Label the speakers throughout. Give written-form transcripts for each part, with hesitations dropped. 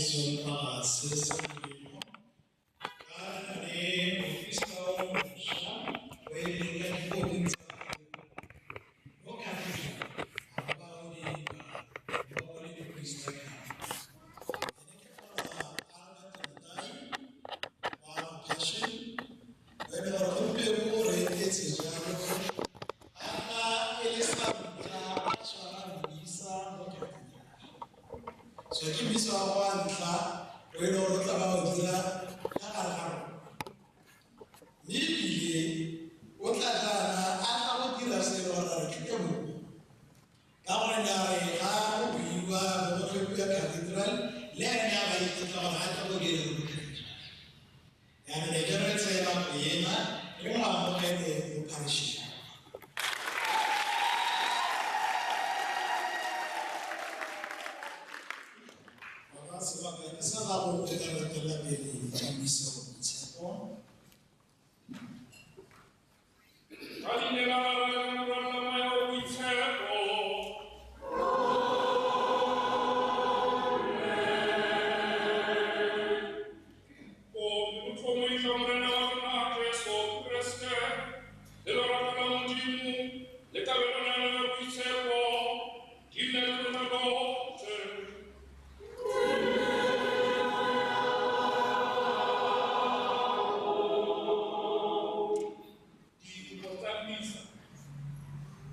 Speaker 1: son parasız karne Kristo waiting for things no capital about the only Kristo passion when our people rated so give me some one when all about that maybe what I would give us a lot of people. Now, we were cathedral, let me have it on Hatago. And the general say about Vienna, you are not going to punish it. That's about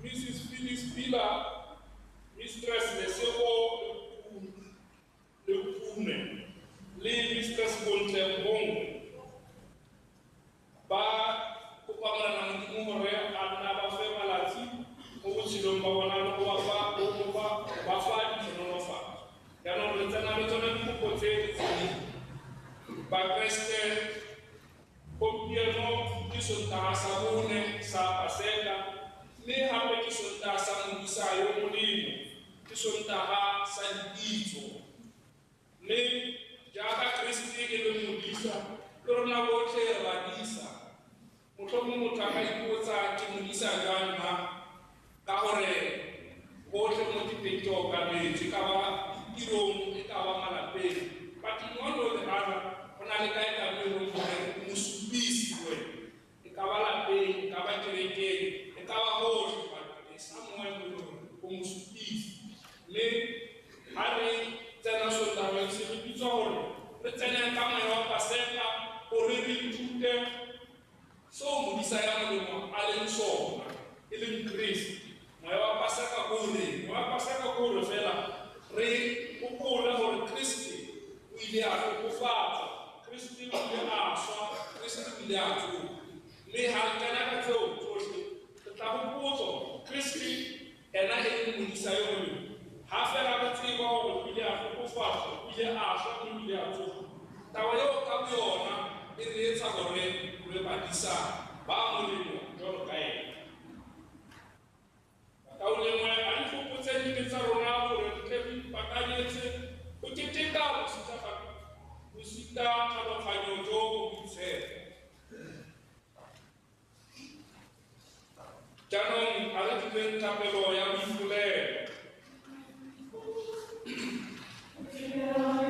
Speaker 2: Mrs. Phyllis Pila, Mistress Lesego Le Pune, Lee Mistress Bontembong, Ba Kupamana Mure, Anaba Femalati, Uchilum Bawana, Wapa, Bafa, Sonofa. Yano Lieutenant Pupote, Bagreste, Popiano, Kisota Sabune, Sapaseka. Ne hape kisonta samungisa yo mulimo kisonta ha sanito ne jaka Kristi ke mulisa lorna bote badisa mutomo mutaka ikotsa ke mulisa gana ka hore bote motipetto ka le tikawa iromo etawa malape but nono le ana ona le kai ka le mo musubisi we ikawala pe ikaba kereke ikawa hoje para Samuel como supiz le hari tena soldado se repisor le tena kama yo paseka oriri tude so mu disaya mo ale so ele Cristo mo paseka gore fela re ukula ho Cristo ile akufata Cristo ile aswa Cristo ile atu le halkana ka tso tabupoto Kristi ena ele mulisayo hafera bathiwa obile akufafa ile asha ile atu tawayo kabiona iretsa gore le badisa ba molimo jolo kae taule mwe alifuputse nditsa rona gore tlebi pakaletse ukiteka usita kaba fanyo jogo bitse Jangan ada tujuan tapelo yang dimulai.
Speaker 3: Yeah.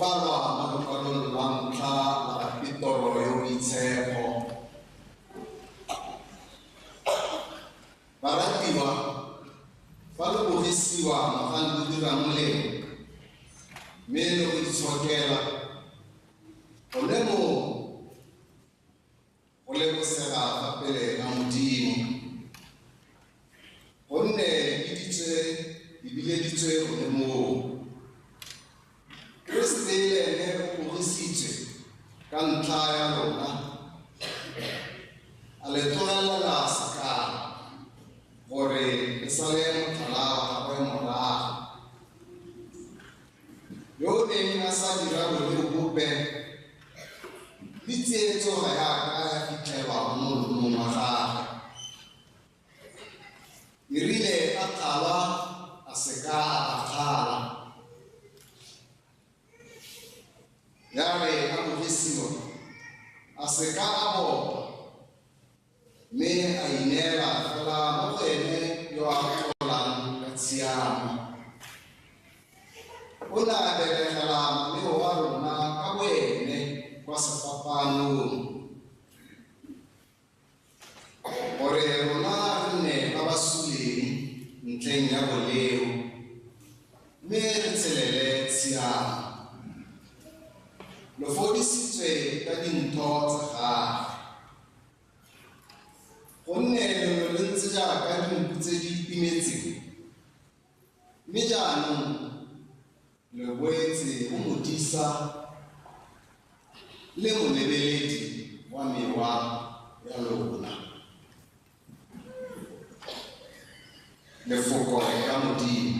Speaker 3: balwa malukalong langka nakapitoro yung itsepo. Baratiwa, palubuhisiwa makandudira mule, meno kutiswakela, olemo sera kapele amudini. Onne ibile ditse olemo. Kristele ne kuhisitse kantla ya lona. Ale tonala la saka. Ore esalem thala wa mora. Yo ne nasa dira lo bupe. Bitse to ya ka fitela mo mara. Irile akala aseka akala. Yare abuhisimo aseka abo me ainera kala moene yo akola katsiama ona bele kala me waro na kawene kwa sapapanu ore rona ne abasuli ntenya boleo me tselele tsiama lo fodisitswe ka dintho tsa gago gonne lo ntse jaaka dinku tse di itimetseng mme jaanong le boetse go modisa le molebeledi wa mewa ya lona lefoko ya modimo.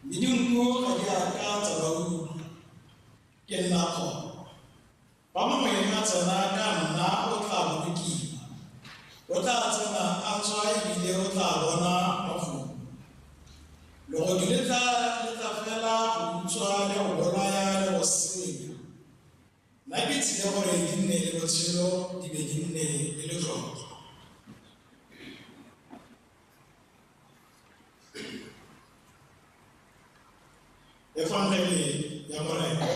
Speaker 1: Midung Modimo ga di aka tsa ba utlwa ke nna go ba mongwe a tsena ka nna o tla bolokiwa o tla tsena a tswa ebile o tla bona mafulo legodu le tla fela go utswa le go bolaya le go senya nna ke tsile gore di nne le botshelo di be di nne le letlotlo Evangeli ya Morena.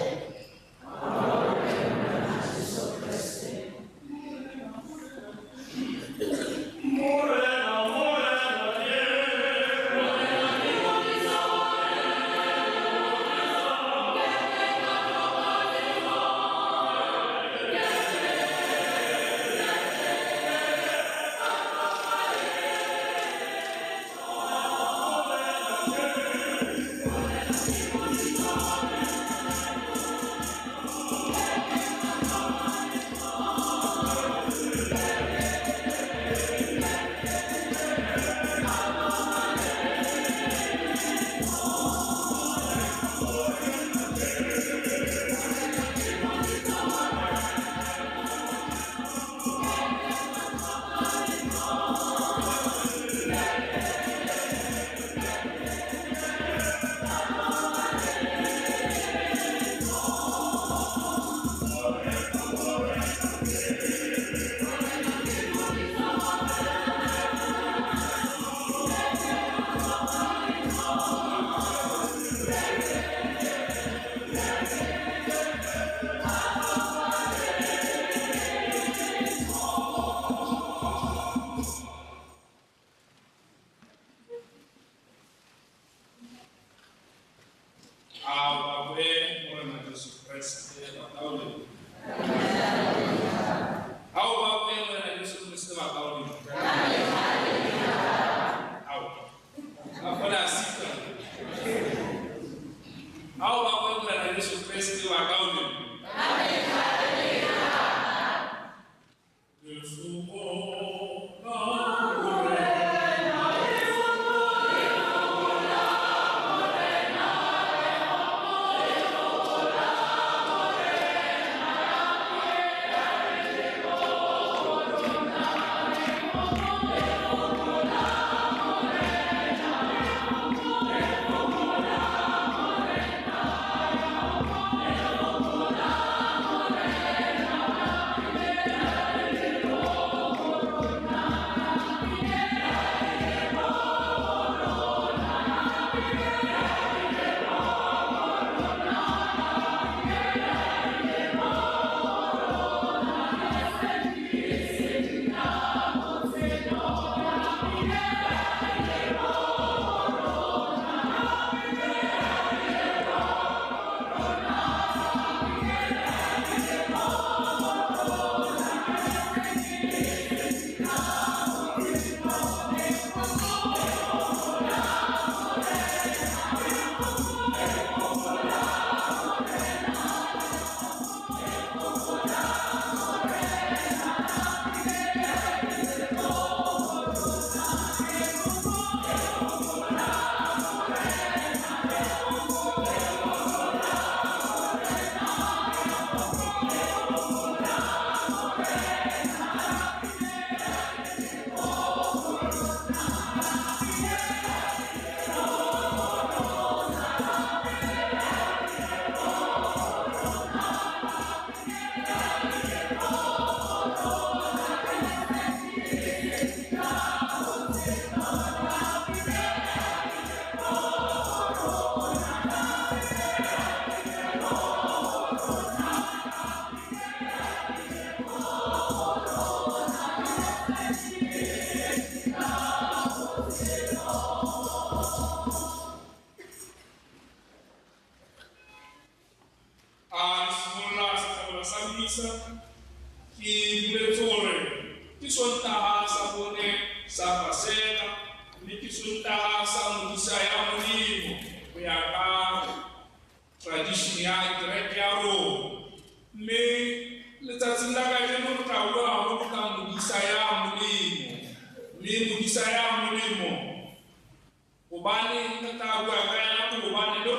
Speaker 2: Ubani nta gwa ga na ku ubani lo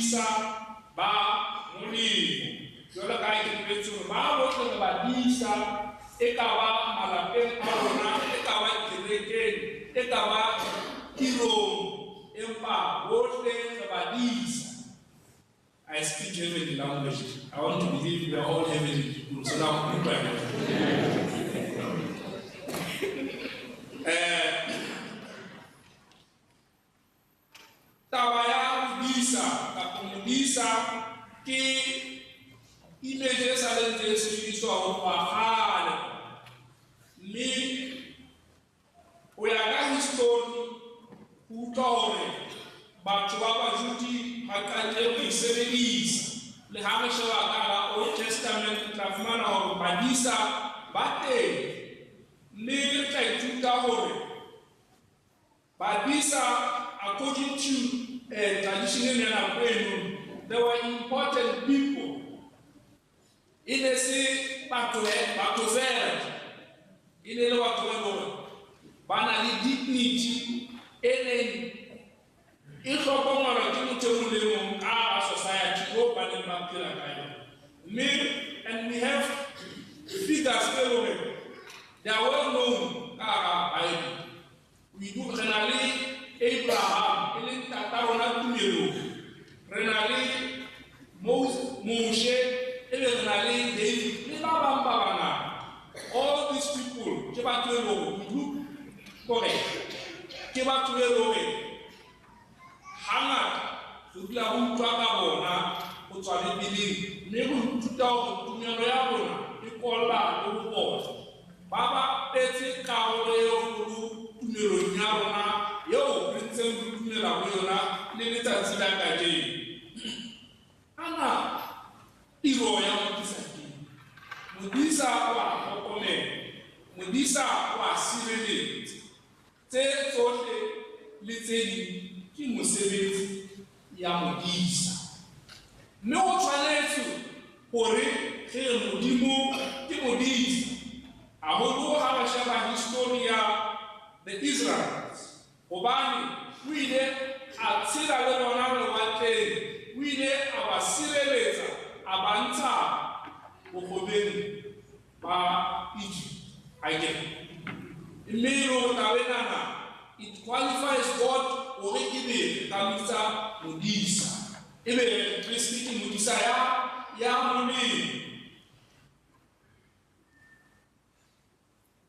Speaker 2: badisa ba molemo. Jwalo ka ke boletse hore ba bohle re badisa e ka ba malapeng a rona, e ka ba kerekeng, e ka ba tirong, empa bohle re badisa. I speak heavenly language. I want to believe we are all heavenly people, so now we pray. Taba ya modisa kapa modisa ke image e sa leng tse sebediswa ho kgale, mme ho ya ka history ho utlwa hore batho ba Bajudi ba qadile ho e sebedisa. Le ha re sheba ka hara Old Testament tla fumana hore badisa ba teng, mme re tla ithuta hore badisa, according to tradition in our brain, there were important people. In a say, Batozera, in a lower banally dignity, and if a woman to our society, open and and we have figures everywhere. They are well known. We do generally Abraham, Elin Tatarona Tumiro, Renali, Moshe, Renali, David, all these people, Kibatuelo, we look correct. Kibatuelo, Hanga, Sugla Utrabona, Utsari Billy, Nebu Tutao, Tumiana, Nicola, Lupo, Baba, Eti Kaoleo, Tumiro Yarona. Yo, Prince Tumira Wiona, Nilita Zidakaji. Anna, Iroya Mutisaki. Mudisa wa Okone, Mudisa wa Sirili. Te Sote, Litini, Kimusevit, Yamudisa. No Chanetu, Pore, Mudimu, Timudis. Ahodo Habashaba Historia, the Israelites. Obani, we did a Sira Leonardo Wate, we did our Sireleza, Abanta, Okobeni, Ba Egypt. I get it. Imero Tavenana, it qualifies God or Ibe, Tamita, Mudisa. Ibe, speaking Mudisa, Yamuni.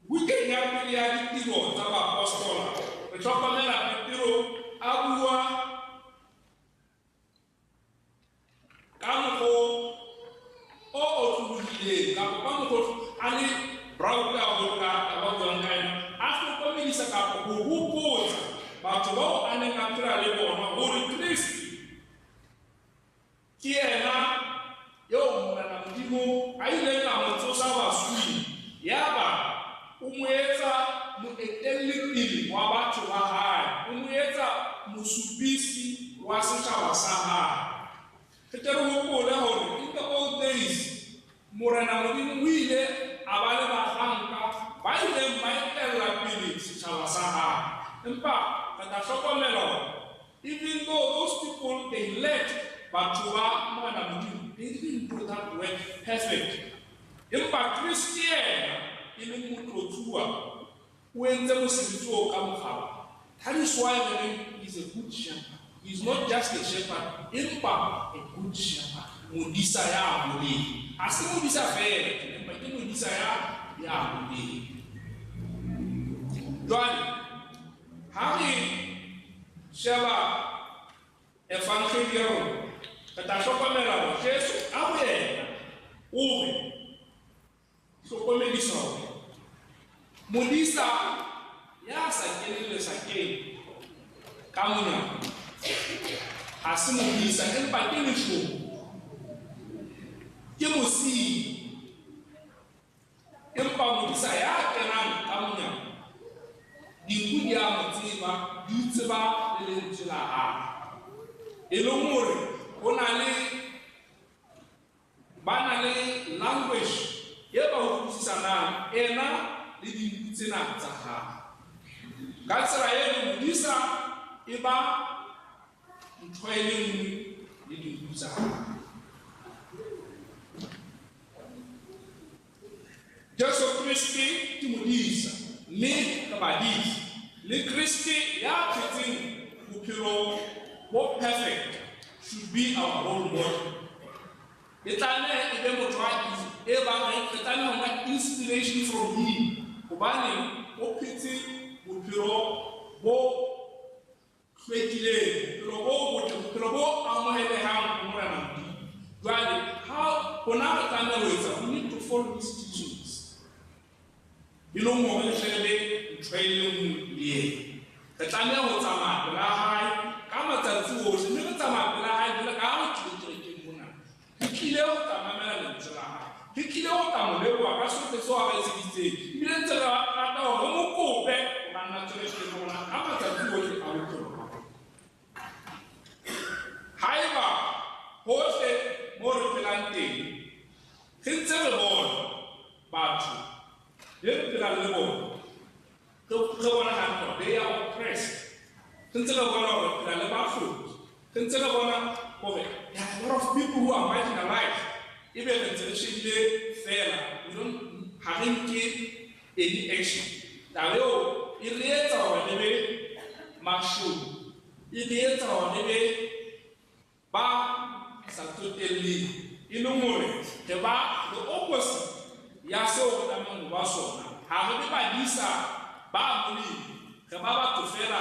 Speaker 2: We can have the idea of Apostola. The Chocomela Petiro, Abua, Kamako, or to Kamako, Ali, Brauka, about one kind. After coming is a couple who pose, but to go and then naturally born, or Christ. Kiena, yo, Manamimo, I then am so sweet. Yaba. Umweza muetelipili wa watu wa hai. Umweza musubisi wasisha wasaha. Keteru huko leo, in the old days, Murana Mudimu wile abale bahanka, baile maitelapili sisha wasaha. Impa, katasoko melo. Even though those people they let Batuwa Murana Mudimu, they didn't put that word perfect. Impa Christian. In Mutua, when the Muslims come up. That is why the name is a good shepherd. He's not just a shepherd, in fact, a good shepherd. Mudisaya Mudi. As the Mudisa fair, but the Mudisaya Yamudi. Johnny, how many Sheva a function hero? But I shall come around. Yes, away. Over. So, come in this way. Mudisa, yes, I can use again. Kamunya. As Mudisa, and by Tinishu. You must see. Empa Mudisa, ya can Kamunya. The Kuya Mutima, Yutaba, the Lentilla. Elomore, Onale, Banale, language. Yeba Husana, Ena. Leading Tina Taha. Gatsrael Mudisa, Iba, training le dinku tsa Jesu Kristi ke modisa mme ka badisa le Kristi ya phetseng bophelo bo perfect should be our role model. It's an inspiration from him. Obani, opiti, upiro, bo, kwekile, upiro, amohele ham, umranamdi. How, we need to follow these teachings. You know, more than training, yeah. The Tanya was a man, but I, come at the two, never time I out to the Hikileo tamamela ntsela hikileo tamole wa ka so tso a se ditse ile ntsela ata o mo kope ba nna tsele se bona ama tsa tsuo le a botho haiba hohle mo re phelang teng khintse re bona batho le re phela le bona re bona ha they are oppressed khintse re bona re phela le batho khintse re bona there are a lot of people who are marginalized. Even if it's fair, we don't have any action. Now, il est à lever marchou. Il est à lever bas sa totalité. Il nous mourit. Que va le opposite. Yasso d'amant ou basso. Harvey pas dit ça. Bas mourir. Que va te faire.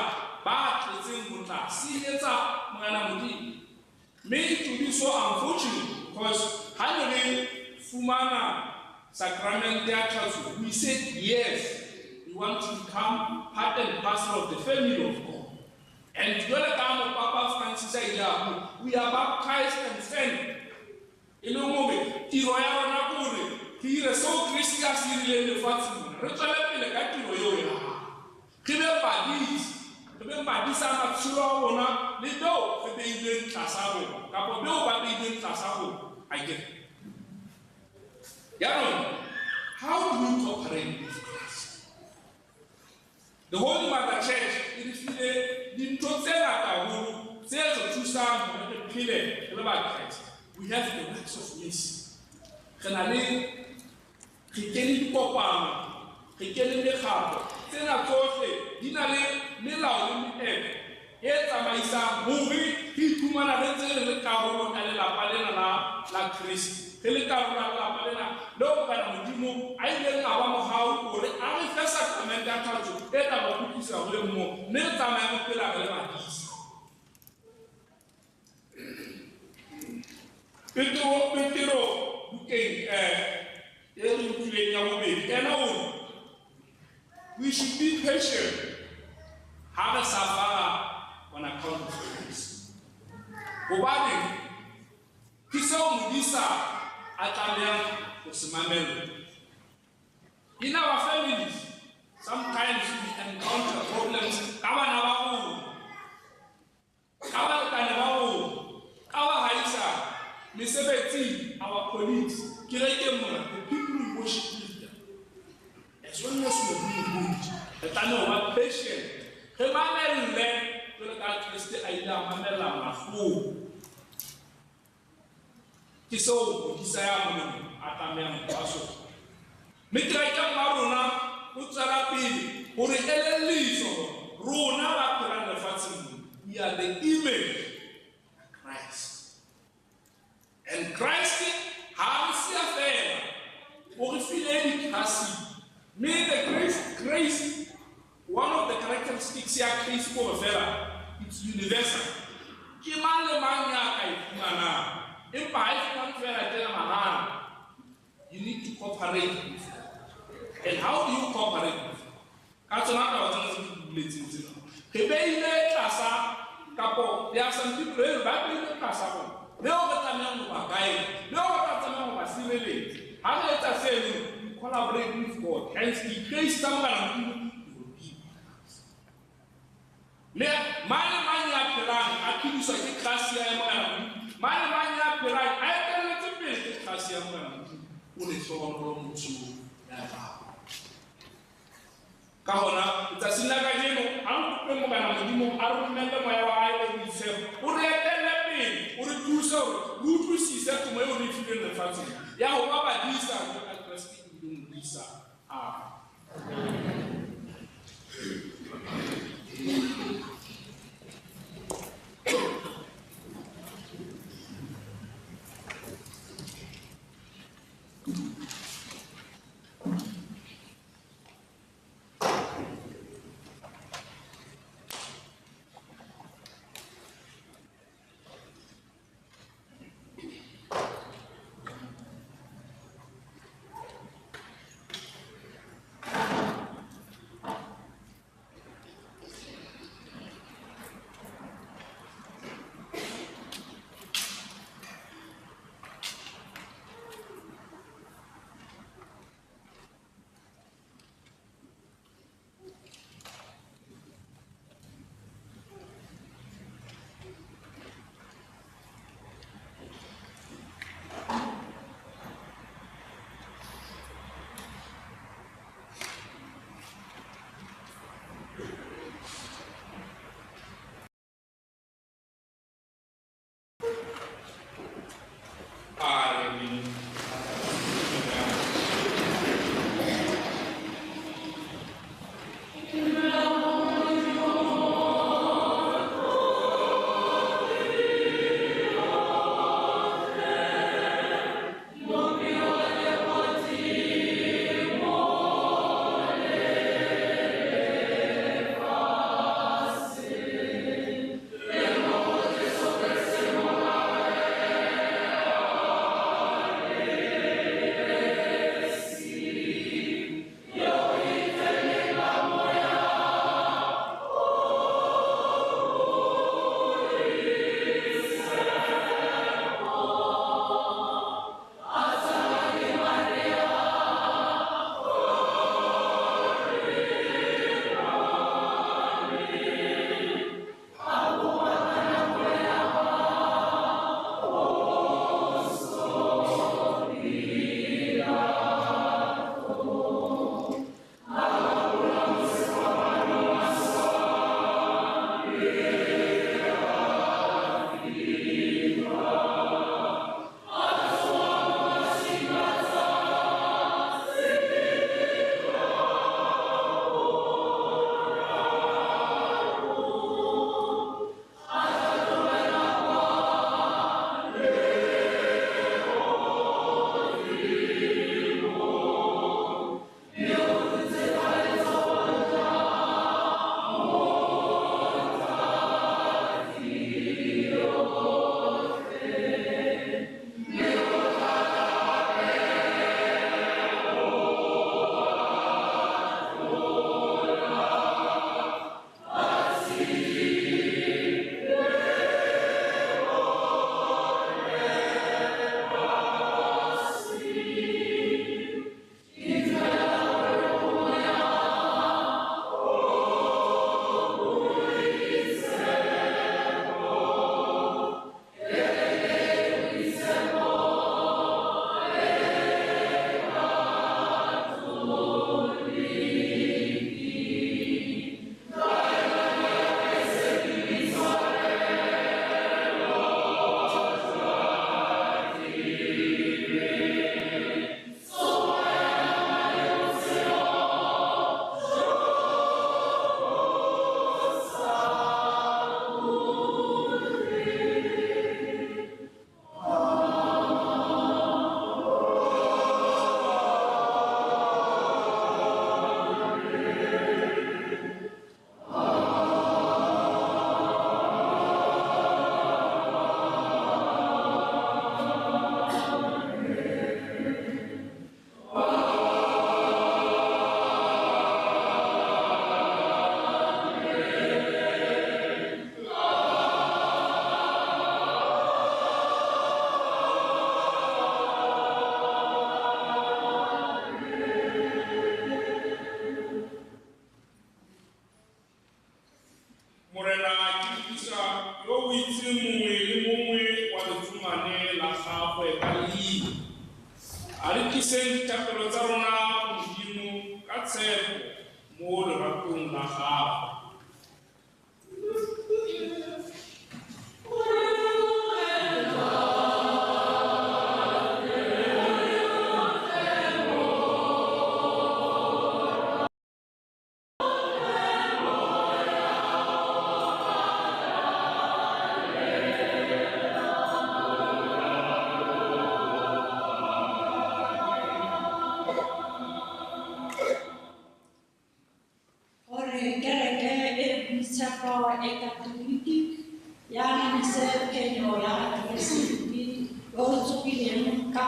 Speaker 2: Bas te mourir. Si c'est ça, mon ami. May to be so unfortunate because Henry Fumana Sacramental Church, we said yes, we want to become part and parcel of the family of God. And to the time of Papa Francis said, we are baptized and sent. In a moment, he is so Christian, he is the first. Remember this I'm sure ona le do fe be ile tasabo ka po be o ba be ile tasabo I get how do you cooperate with Christ? The Holy Mother Church it is the totela ka ho se zo thusa mo pile le ba Christ we have the works of mercy kanale kikeli kopana kikeli le khapo tsena tsohle di na le melao le meetlo e tsamaisang hore ke iphumana re ntse le karolo ka lelapa lena la Kristo ke le karolo la lelapa lena leo bana modimo a ileng a ba mogao hore a re fe sacrament ya tlhatso e tla ba khutlisa go le mo mme re tsamaya mo pela re le badisa Petero bukeng e re utlwileng ya bobedi ena o we should be patient. Have a safara on account of Christ. Obadi, kisa umudisa atamia usimamelo. In our families, sometimes we encounter problems. Kawa nawahu, kawa haisa, misebeti, our colleagues, kireke mona, the people who worship with them. As long as we are doing good, the time of patient. Remember then, to the Christ, I love Mamela Mahu. Kiso, Kisayam, Atamem, Paso. Mitraika Maruna, Utsarapi, Urieliso, Runa, Apurana Fasim. We are the image of Christ. And Christ has the affair. Urifileri Kasi. May the grace. One of the characteristics here, Christ it's universal. You need to cooperate with God. And how do you cooperate with God? There are some people who are back in the Kasabo. They collaborate with God. Hence, the grace somebody. Mani apelan akili so ke kasi ya mwana mani apelan ayetele tipe ke kasi ya mwana une so ono mutsu ya ka hona tsasinga ka jeno an pe mo kana modimo a rumela moya wa ayo di se o re etele pele o re thusa hore le utlwisise temo eo le fileng lefatsheng ya ho ba badisa jo ka Kreste ebile modisa.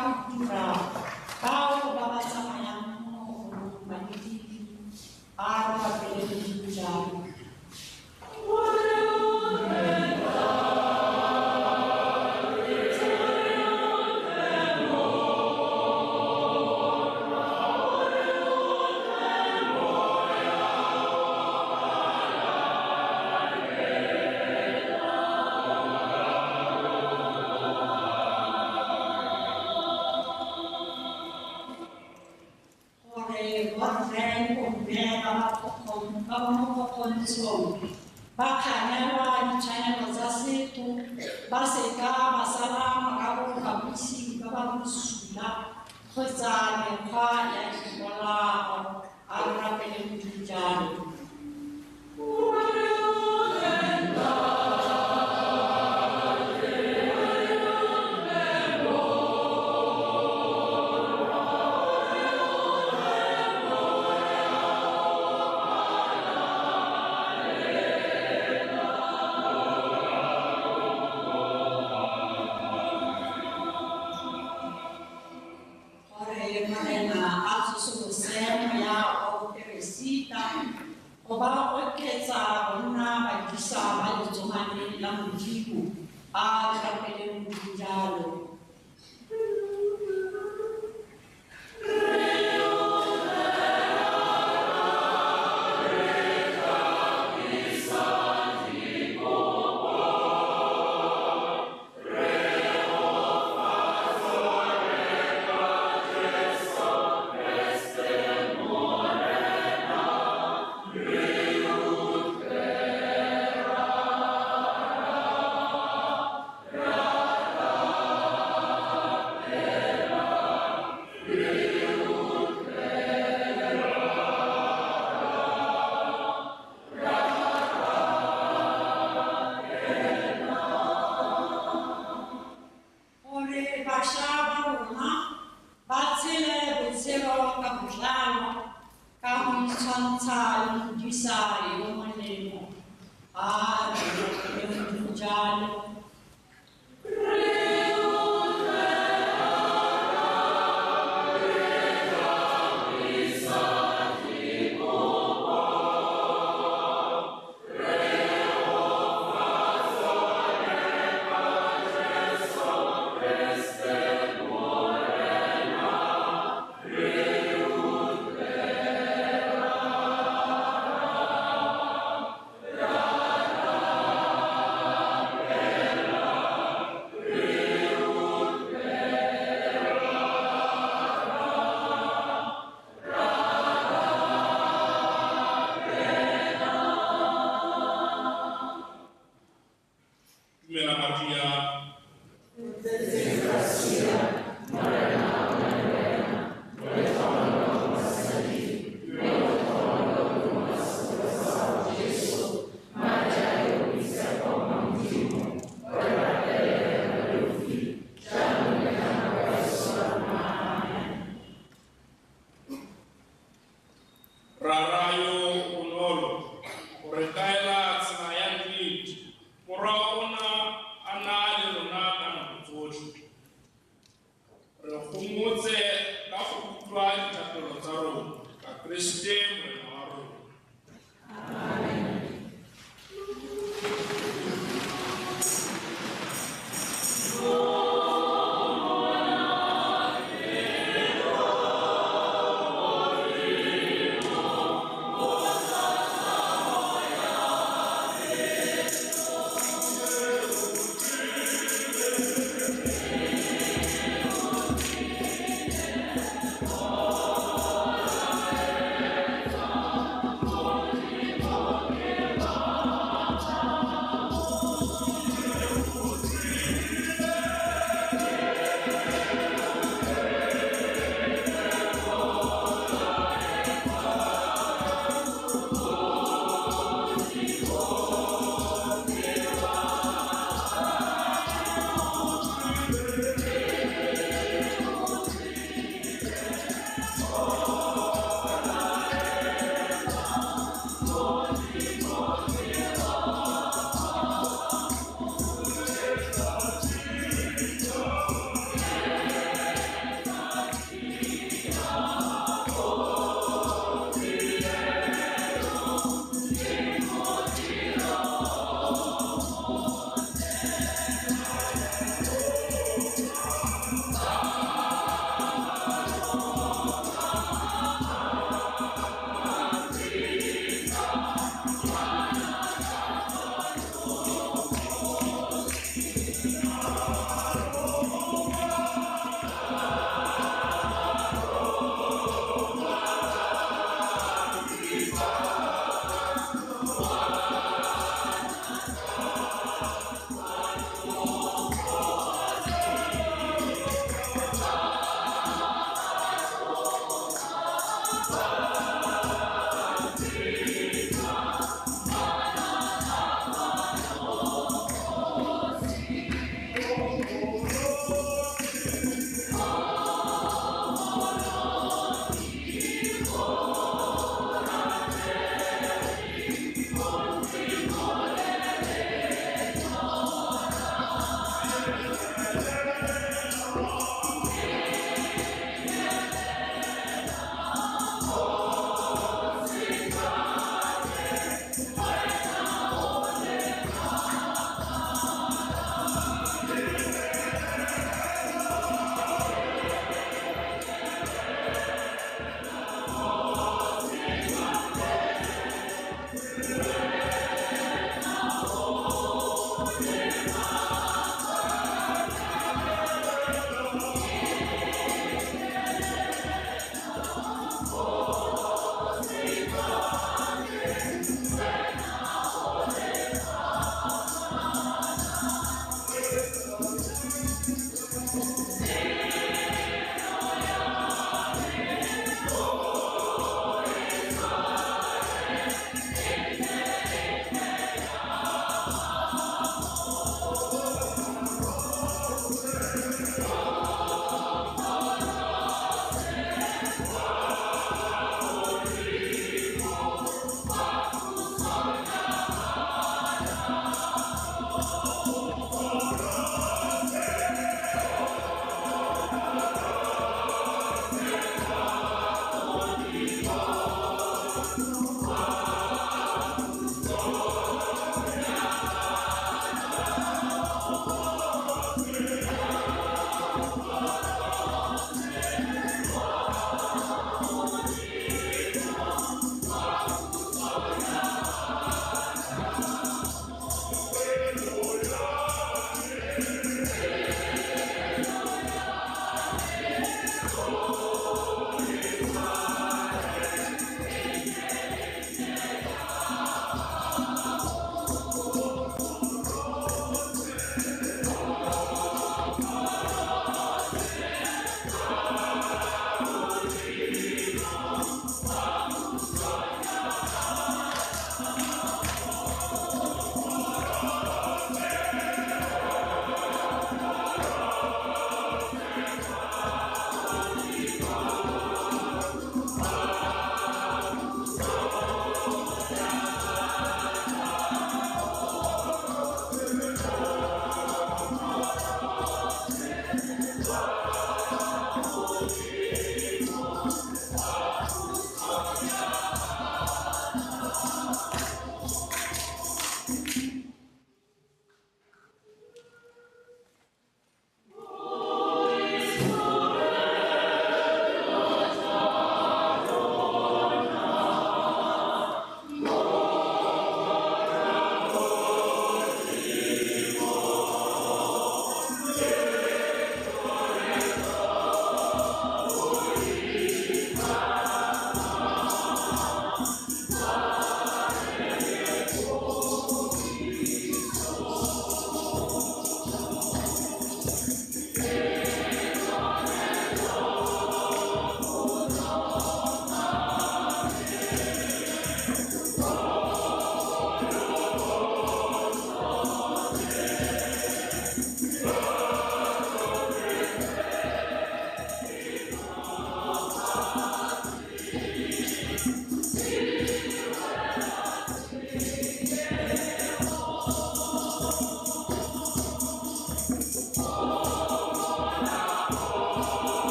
Speaker 4: cultura, kau bapa sama yang mau mendidik, arah pendidikan. Bakanya wa China bazase tu baseka basala makabo kabisi kaba kusula khoza ne kha ya bola ara pele mujalo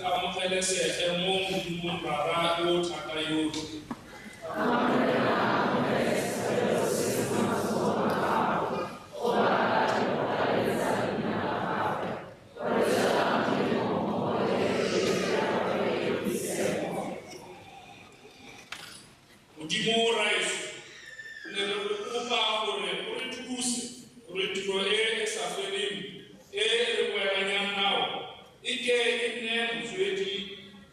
Speaker 2: amogele setlhe mo Modimong Rara yo thata yotlhe. Modimo o raeso, ne re kopa gore o re thuse gore tiro e sa feleng e re boelanyang nao e ke e nne motswedi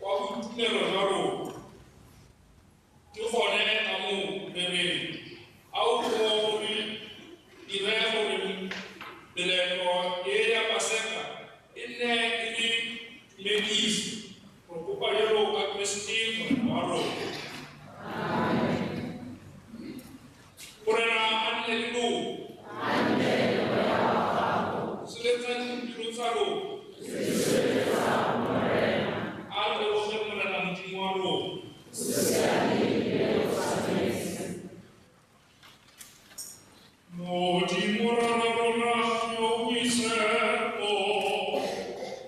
Speaker 2: wa boitumelo jwa rona. Ke gone ka moo mereng a o bua gore dire gore meletlo e ya Paseka e nne e le tumediso. Re kopa jalo ka Kristi Morena wa rona. Morena a nne le lona. Seletsang dilo tsa rona. A re loge Morena Modimo wa rona. Modimo Rara rona yo o isepo,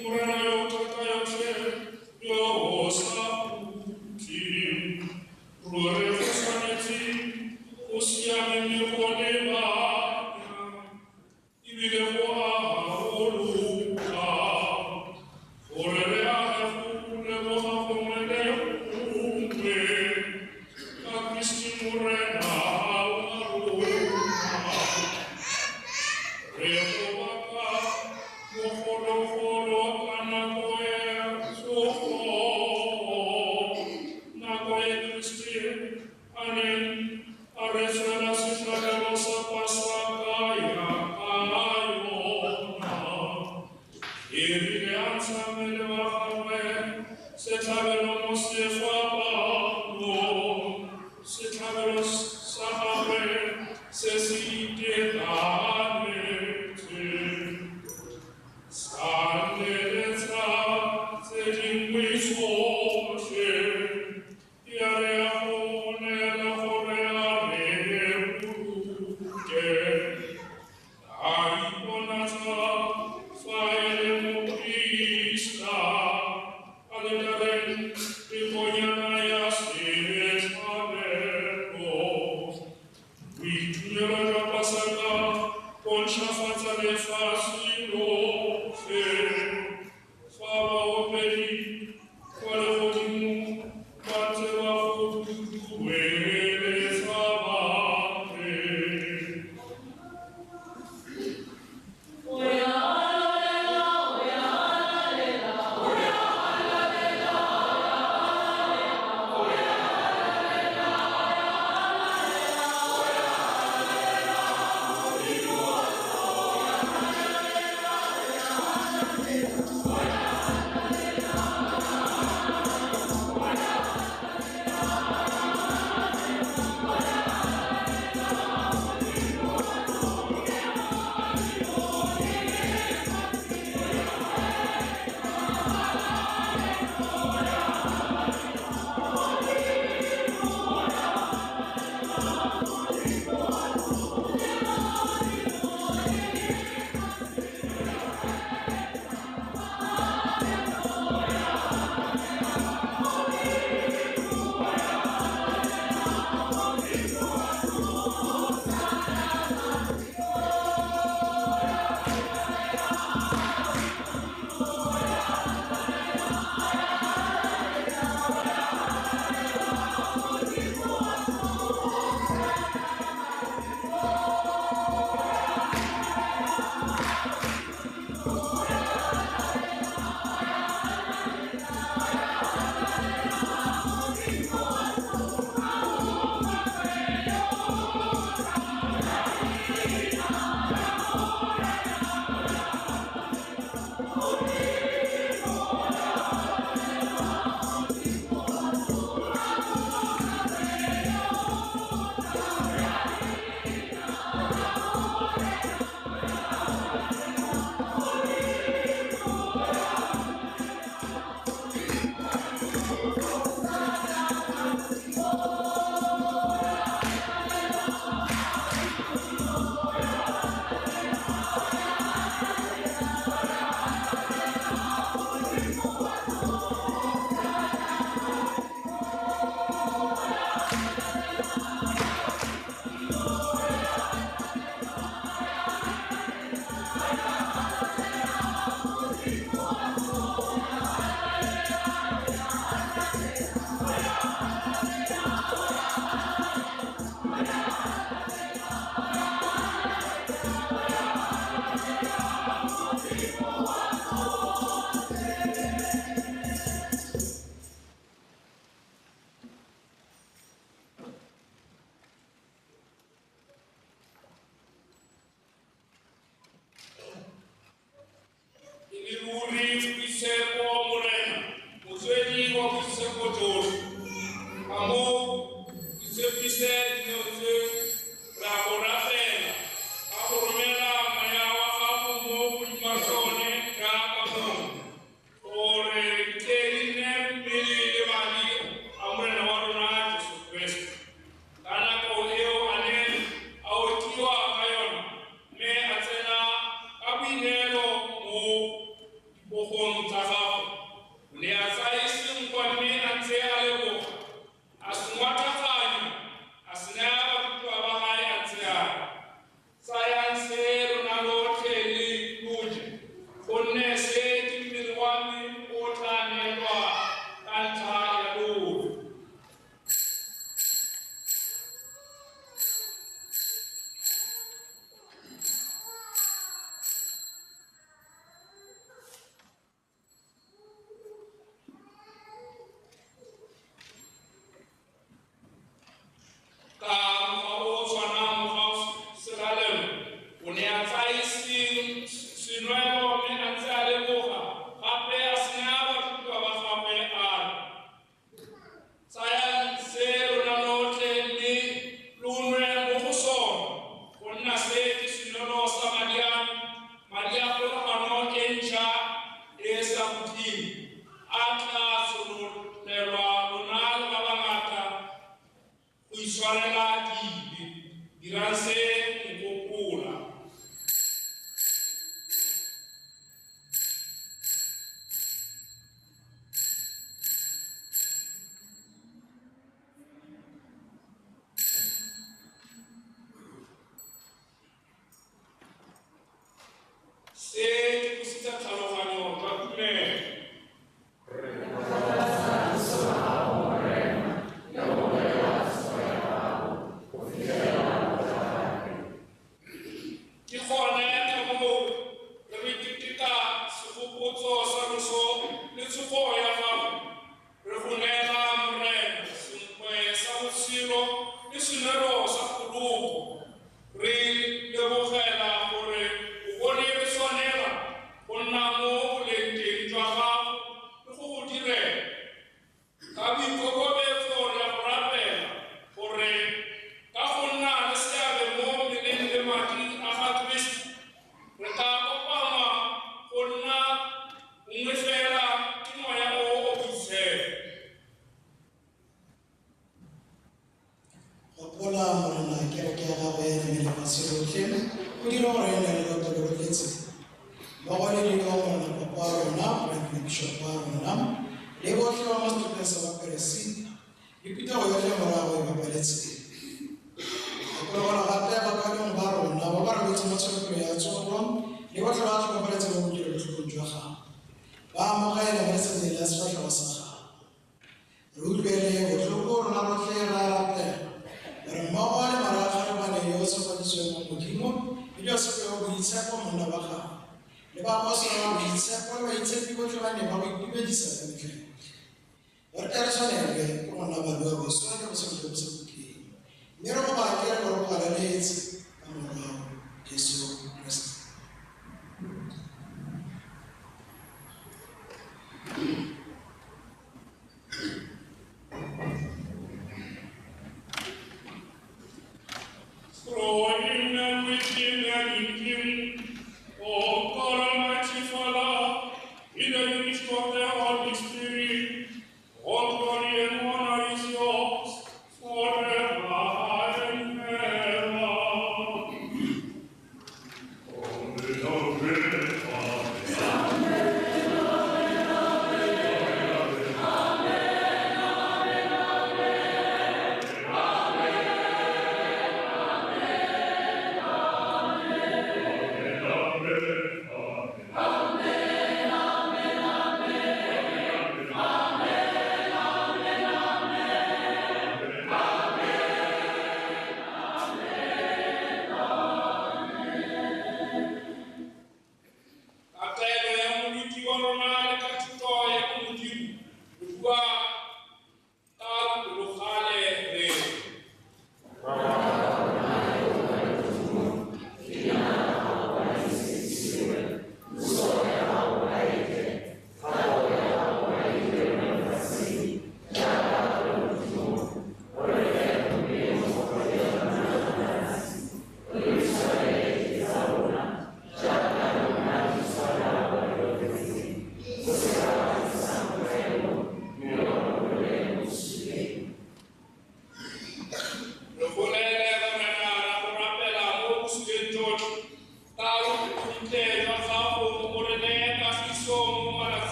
Speaker 2: Morena yo thata yotlhe yo o sa phuthi, ruri go tshwanetse go siame mme go lebana, ebile go agologa, gore re age go leboga gongwe le gongwe ka Kristi Morena wa rona. Re go baka bogologolo ka nako ya tsogo, nako ya Kristi a neng a re tshwela setlhabelo sa Pasaka ya ka yona. Ebile a ntsha mmele wa gagwe setlhabelo mo sefapanong, setlhabelo sa gagwe se se itekanetseng, sa nneletsa tse dingwe tsotlhe, ya re ya go neela gore a re boloke. A iponatsa fa e le moprista a le dareng tekonyana ya setlhabelo. Boitumelo jwa Pasaka bo ntšhwafatsa lefatshe lotlhe, fa baopedi kwa legodimo ba ntse ba go dudueletsa ba re.
Speaker 5: Oya,
Speaker 2: All glory and honor is yours forever and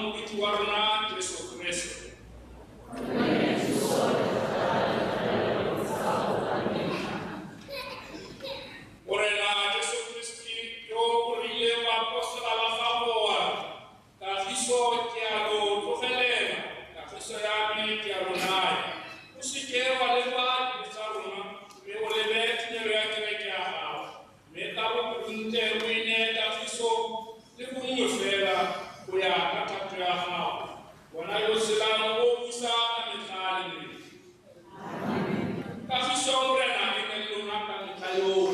Speaker 2: mungkitu warna Yesu Kristo. Orena Yesu Kristi yo kurile wa apostol ala faboa ka hiso tiago tofelema ka hiso yami tiago nai usike wale ba bisaruma me wale bet ne reakere kia ha me tabo kunte wine ka hiso le kumu fera kuya katatu ya ha wana yo silamu o musa na mitali ka hiso orena ne luna ka mitayo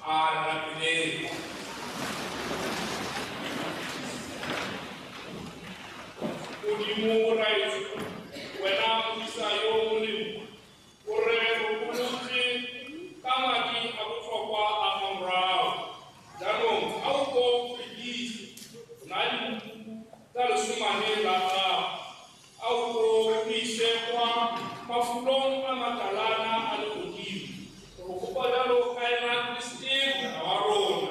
Speaker 2: rapeleng. Modimo o raetse, wena modisa yo o molemo, o re hopolotse ka madi a bohlokwa a mamorao. Jaanong ha o ko fedise, o na le dibuku tsa lesomane la gago, a o ko ise kwa mafulong a makalana a legodimo, go kopa jalo ka ena Kristo wa rona.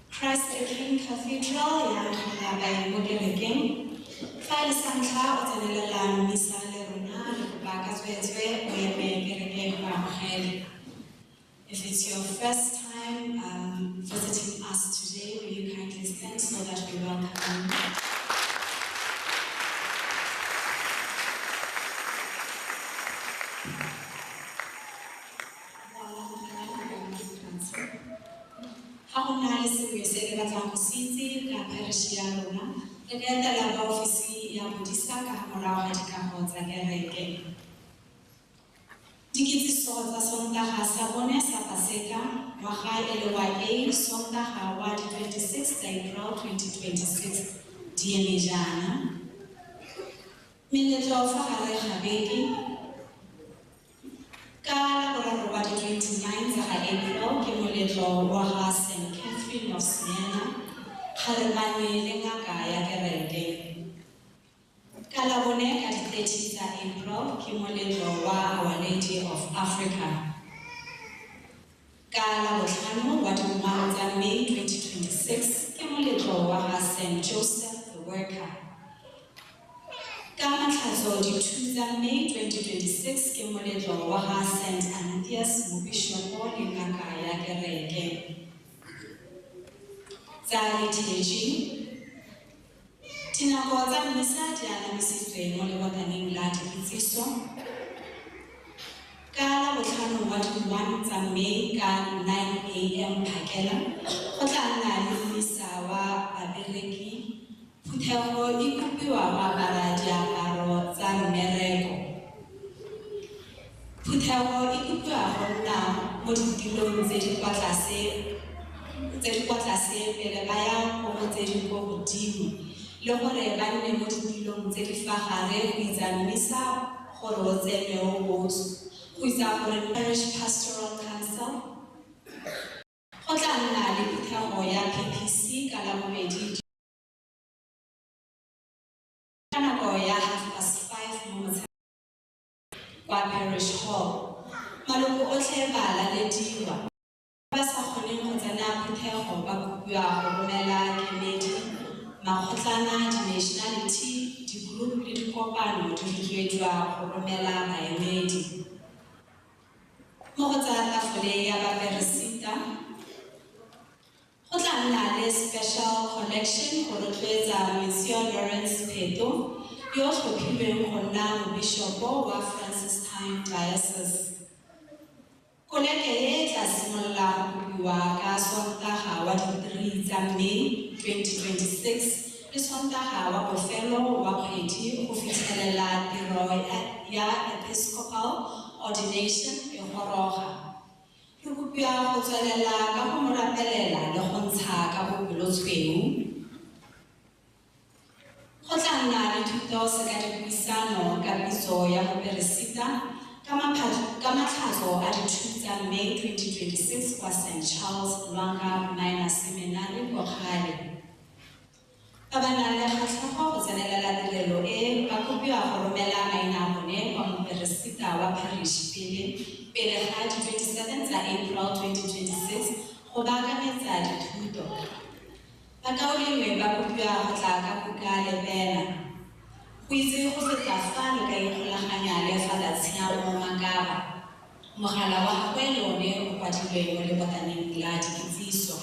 Speaker 5: Christ the King Cathedral ya by Modelekeng. File Santa Otelela Misa Lerona, Bakas Wetwe, If it's your first time visiting us today, will you kindly stand so that we welcome you? Sisi ka parish ya rona re ka etela ba ofisi ya bodisa ka morao ga dikago tsa kereke. Dikitsiso tsa Sontaga sa bone sa Paseka ngwaga e le wa A Sontaga wa 26 April 2026 di eme jaana. Meletlo fa gare ga beke ka boraro wa 29 tsa April ke moletlo wa ga St. Catherine of Siena. Halemane le ngaka ya kereke. Ka Labone ka di 30 tsa April ke moletlo wa Our Lady of Africa. Ka Labotlhano wa dingwaga tsa May 2026 ke moletlo wa ga St. Joseph the Worker. Ka Matlhatso di 2 tsa May 2026 ke moletlo wa ga St. Ananias Mobishopo le ngaka ya kereke. Tsa liturgy tinako tsa misa di anamisitswe mo lebakaneng la dikitsiso. Ka Labotlhano wa di-1 tsa May ka 9 AM phakela go tla nna le misa wa babereki. Phuthego e kopiwa go apara diaparo tsa mmereko. Phuthego e kopiwa go nna mo ditilong tse di kwa tlase pele ba ya go tse di kwa godimo le gore ba nne mo ditilong tse di fa gare go itsa mmisa gore o tsene o botso go itsa gore Parish Pastoral Council go tla nna le phuthego ya PPC ka Labobedi ka nako ya 5:30 mo kwa Parish Hall. Maloko otlhe ba lalediwa. Ba sa kgoneng go tsena phuthego ba kopiwa go romela kemedi, makgotlana, di-nationality, di-group le dikopano di rotloetswa go romela baemedi. Mo go tsa tafole ya baperesita go tla nna le special collection go rotloetsa Monsieur Lawrence Pheto yo tlhophilweng go nna mobishopo wa Francistown Diocese. Koleke e tla simolola go kopiwa ka Sontaga wa di 3 tsa May 2026 le Sontaga wa bofelo wa kgwedi go fitlhelela tiro ya Episcopal ordination e goroga. Re kopiwa go tswelela ka go mo rapelela le go ntsha ka bopelotshweu. Go tla nna le thuto ka dipuisano ka pitso ya moperesita ka matlhatso a di 2 tsa May 2026 kwa St. Charles Lwanga Minor Seminary kwa Gale. Ba ba nang le kgatlhego go tsenelela tirelo e ba kopiwa go romela maina a bone kwa moperesita wa parish pele ga di 27 tsa April 2026 go baakanyetsa dithuto. Bakaulengwe ba kopiwa go tla ka buka le pena. Go itse go feta fa le mogala wa gagwe le one o kwadilwe mo lebotaneng la dikitsiso.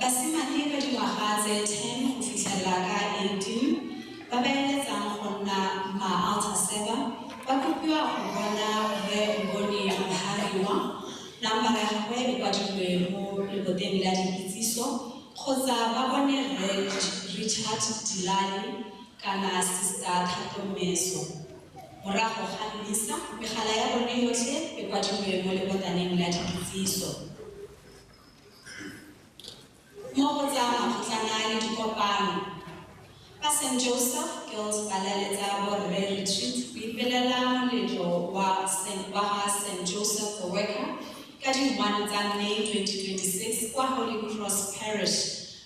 Speaker 5: Basimane ba dingwaga tse 10 go fitlhelela ka 18 ba ba eletsang go nna ma-altar server ba kopiwa go bona Rre Mboni Mhariwa nambara ya gagwe e kwadilwe mo leboteng la dikitsiso kgotsa ba bone Rre Richard Dilali kana Sister Thato Meso. Morago ga misa, megala ya bone yotlhe e kwadilwe mo lebotaneng la dikitsiso. Mo go tsa makgotlana le dikopano, ba St. Joseph Girls ba leletsa borre retreat go ipelela moletlo wa St. Joseph the Worker ka di 1 tsa May 2026 kwa Holy Cross Parish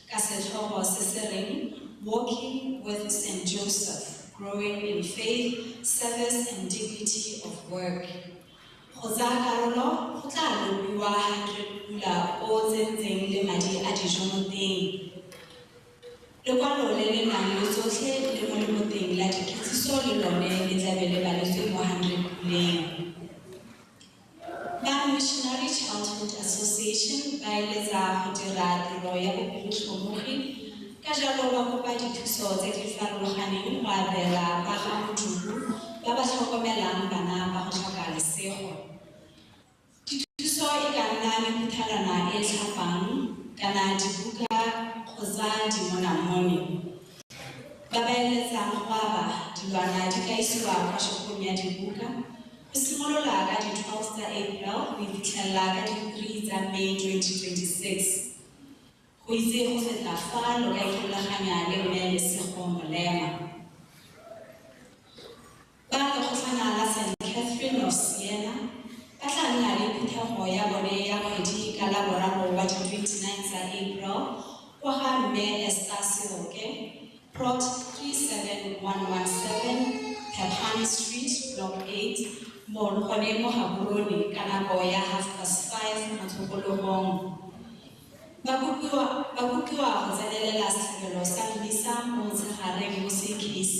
Speaker 5: ka setlhogo se se reng Walking with St. Joseph, Growing in Faith, Service and Dignity of Work. Go tsaya karolo go tla lobiwa 100 pula o tsentseng le madi a dijo mo teng. Lekwalo le le nang le tsotlhe le mo leboteng la dikitsiso le lone le tlabe le baletswe mo 100 puleng. Ba Missionary Childhood Association ba eletsa go dira tiro ya bopelotlhomogi ka jalo ba kopa dithuso tse di farologaneng go abela ba ga modumo ba ba tlhokomelang bana ba go tlhoka lesego. Dithuso e ka nna mephuthalwana e tlhapang kana dibuka kgotsa dimonamone. Ba ba eletsang go aba dilwana di ka isiwa kwa shopong ya dibuka go simolola ka di 12 tsa April go fitlhelela ka di 3 tsa May 2026. Go itse go feta fa lo ka ikgolaganya le mme Lesego Molema. Ba lekgotlana la St. Catherine of Siena ba tla nna le phetogo ya bone ya kgwedi ka la boraro wa di 29 tsa April kwa ga mme Esther Siroke, Prot 37117 Pephan Street, Block 8, mo Gaborone ka nako ya 5:30 matshokologong. Ba kopiwa go tsenelela setlhabelo sa mmisa mo motshegareng mo CKC.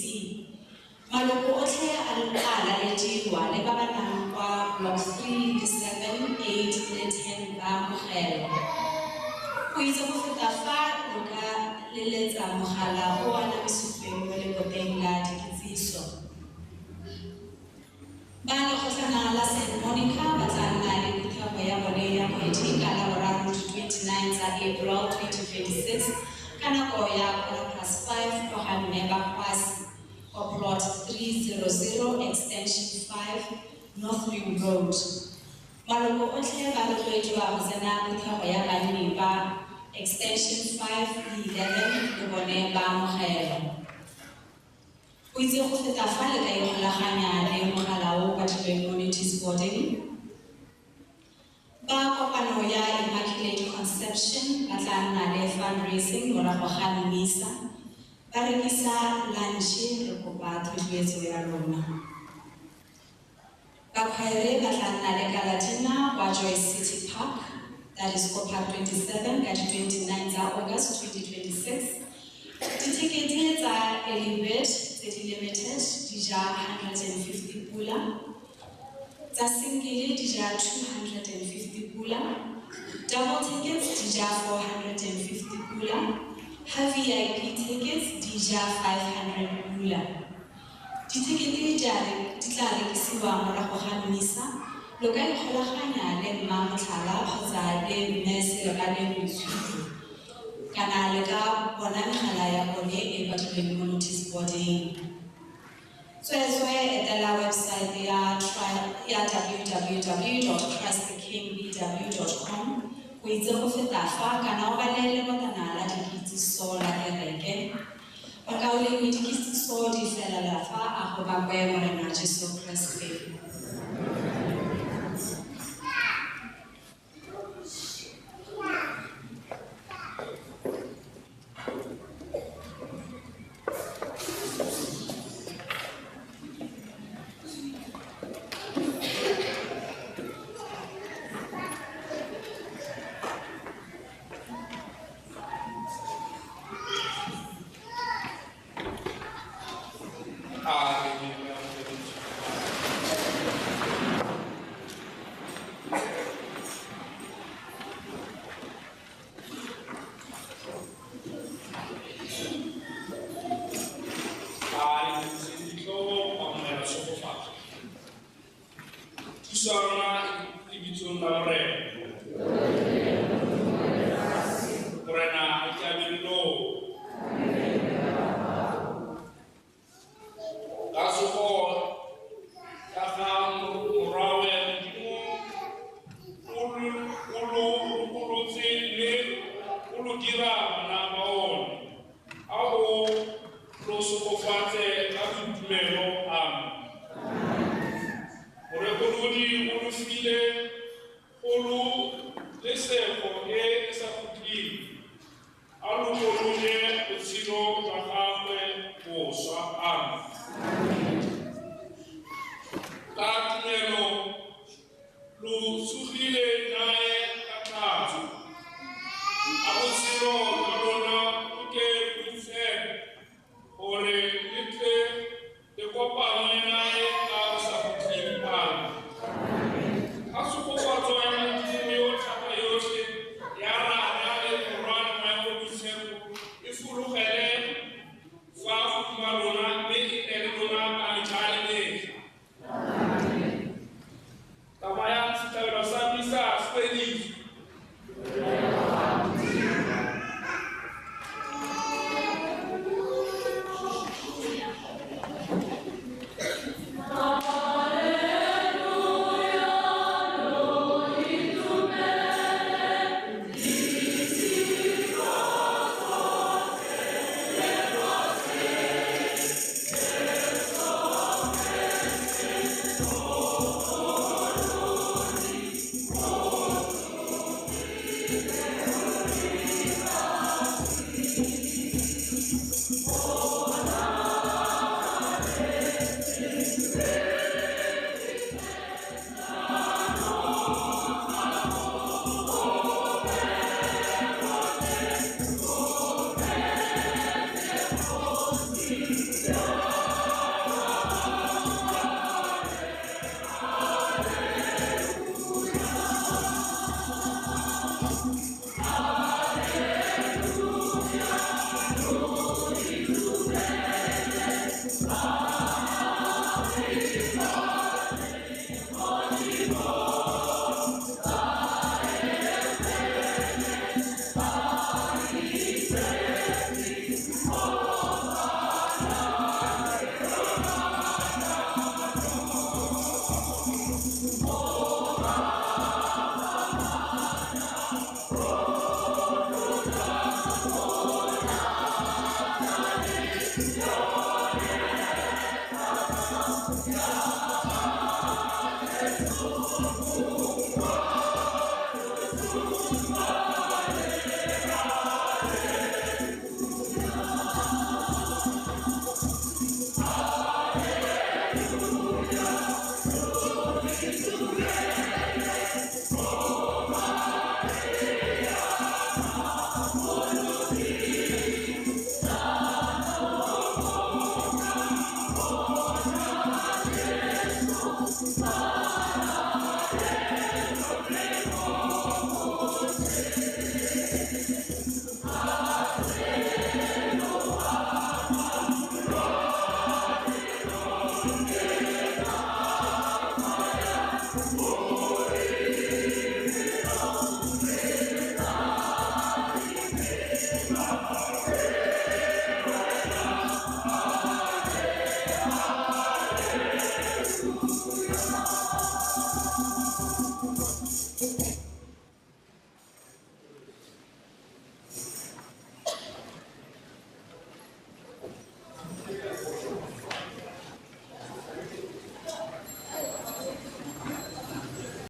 Speaker 5: Maloko otlhe a lalediwa le ba ba nang kwa Block 3, 7, 8 le 10 ba amogelwa. Go itse go feta fa lo ka leletsa mogala o a namisitsweng mo leboteng la dikitsiso. Ba lekgotlana la St. Monica ba tla nna le phetogo ya bone ya kgwedi ka la boraro 29 tsa April 2026 ka nako ya 5:15 kwa ga mme Bakwasi kwa Plot 300 Extension 5 North Ring Road. Maloko otlhe ba rotloediwa go tsena phetogo ya banni ba Extension 5 le 11 le bone ba amogelwa. Go itse go feta fa le ka ikgolaganya le mogala o kwadilweng mo notice boarding. Ba kopano ya Immaculate Conception ba tla nna le fundraising morago ga mmisa. Ba rekisa lunch re kopa thotloetso ya lona. Bakgweere ba tla nna le Galatina kwa Joy City Park, that is ko Park 27 ka di 29 tsa August 2026. Ditekete tsa early bird tse di limited di ja 150 pula. Tsa single di ja 250 pula. Double tickets di ja 450 pula. VIP tickets di ja 500 pula. Ditekete di tla rekisiwa morago ga mmisa. Lo ka ikgolaganya le Mmamotlhala kgotsa le Mme Selekaneng Lesuthu. Kana le ka bona megala ya bone e badilweng mo notice boarding. Tsweetswe etela website ya www.christthekingbw.com go itse go feta fa kana o balele botana la dikitsiso la kereke. Bakaoleng dikitsiso di felela fa a go bakwe Morena Jesu Kriste.
Speaker 2: Susarna ibitun namre. Morena ikiamino. Kasuko kakam murawe mjimu ulu zili ulu dira manabaon. Aho lo sokofate kazutumelo am. Orekoludi ulu file ulu lesefo e esakutli. Alu koluje utsiro takakwe kosa am. Tatumelo lu suhile nae katatu. Abusiro kadona uke bufe ore litre de kopa nae abusakutli am. Asuko wato ya mtiyo chapa yote yara yale Quran mayo buseku ifuru hele fa kumarona me elona amitale Tamaya sitawira sabisa spedi
Speaker 6: Oh,